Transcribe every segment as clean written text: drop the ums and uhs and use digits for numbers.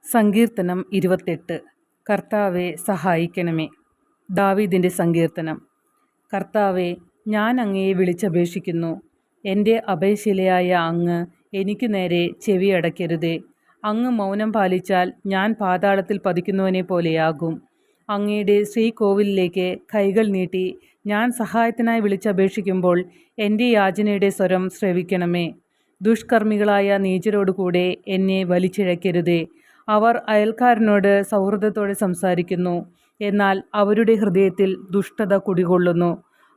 സങ്കീർത്തനം 28. കർത്താവെ സഹായിക്കണമേ. ദാവീദിൻ്റെ സങ്കീർത്തനം. കർത്താവെ, ഞാൻ അങ്ങയെ വിളിച്ചപേക്ഷിക്കുന്നു. എൻ്റെ അഭയശിലയായ അങ്ങ് എനിക്ക് നേരെ ചെവിയടയ്ക്കരുതേ. അങ്ങ് മൗനം പാലിച്ചാൽ ഞാൻ പാതാളത്തിൽ പതിക്കുന്നവനെ പോലെയാകും. അങ്ങയുടെ ശ്രീകോവിലിലേക്ക് കൈകൾ നീട്ടി ഞാൻ സഹായത്തിനായി വിളിച്ചപേക്ഷിക്കുമ്പോൾ എൻ്റെ യാചനയുടെ സ്വരം ശ്രവിക്കണമേ. ദുഷ്കർമ്മികളായ നീചരോടുകൂടെ എന്നെ വലിച്ചിഴക്കരുതേ. അവർ അയൽക്കാരനോട് സൗഹൃദത്തോടെ സംസാരിക്കുന്നു, എന്നാൽ അവരുടെ ഹൃദയത്തിൽ ദുഷ്ടത കുടികൊള്ളുന്നു.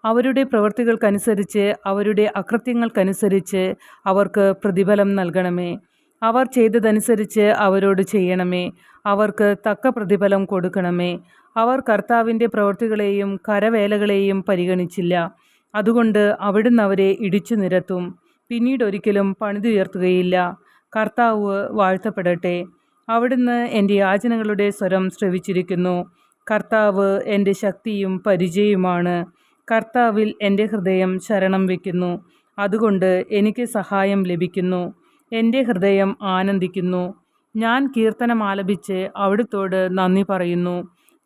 അവരുടെ പ്രവൃത്തികൾക്കനുസരിച്ച്, അവരുടെ അകൃത്യങ്ങൾക്കനുസരിച്ച് അവർക്ക് പ്രതിഫലം നൽകണമേ. അവർ ചെയ്തതനുസരിച്ച് അവരോട് ചെയ്യണമേ. അവർക്ക് തക്ക പ്രതിഫലം കൊടുക്കണമേ. അവർ കർത്താവിൻ്റെ പ്രവൃത്തികളെയും കരവേലകളെയും പരിഗണിച്ചില്ല. അതുകൊണ്ട് അവിടുന്ന് അവരെ ഇടിച്ചു നിരത്തും, പിന്നീടൊരിക്കലും പണിതുയർത്തുകയില്ല. കർത്താവ് വാഴ്ത്തപ്പെടട്ടെ. അവിടുന്ന് എൻ്റെ യാചനകളുടെ സ്വരം ശ്രവിച്ചിരിക്കുന്നു. കർത്താവ് എൻ്റെ ശക്തിയും പരിചയവുമാണ്. കർത്താവിൽ എൻ്റെ ഹൃദയം ശരണം വയ്ക്കുന്നു. അതുകൊണ്ട് എനിക്ക് സഹായം ലഭിക്കുന്നു. എൻ്റെ ഹൃദയം ആനന്ദിക്കുന്നു. ഞാൻ കീർത്തനം ആലപിച്ച് അവിടുത്തോട് നന്ദി പറയുന്നു.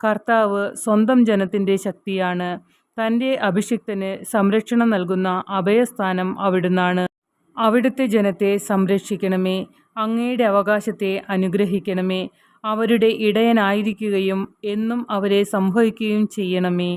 കർത്താവ് സ്വന്തം ജനത്തിൻ്റെ ശക്തിയാണ്. തൻ്റെ അഭിഷിക്തന് സംരക്ഷണം നൽകുന്ന അഭയസ്ഥാനം അവിടുന്നാണ്. അവിടുത്തെ ജനത്തെ സംരക്ഷിക്കണമേ. അങ്ങയുടെ അവകാശത്തെ അനുഗ്രഹിക്കണമേ. അവരുടെ ഇടയനായിരിക്കുകയും എന്നും അവരെ സംഭവിക്കുകയും ചെയ്യണമേ.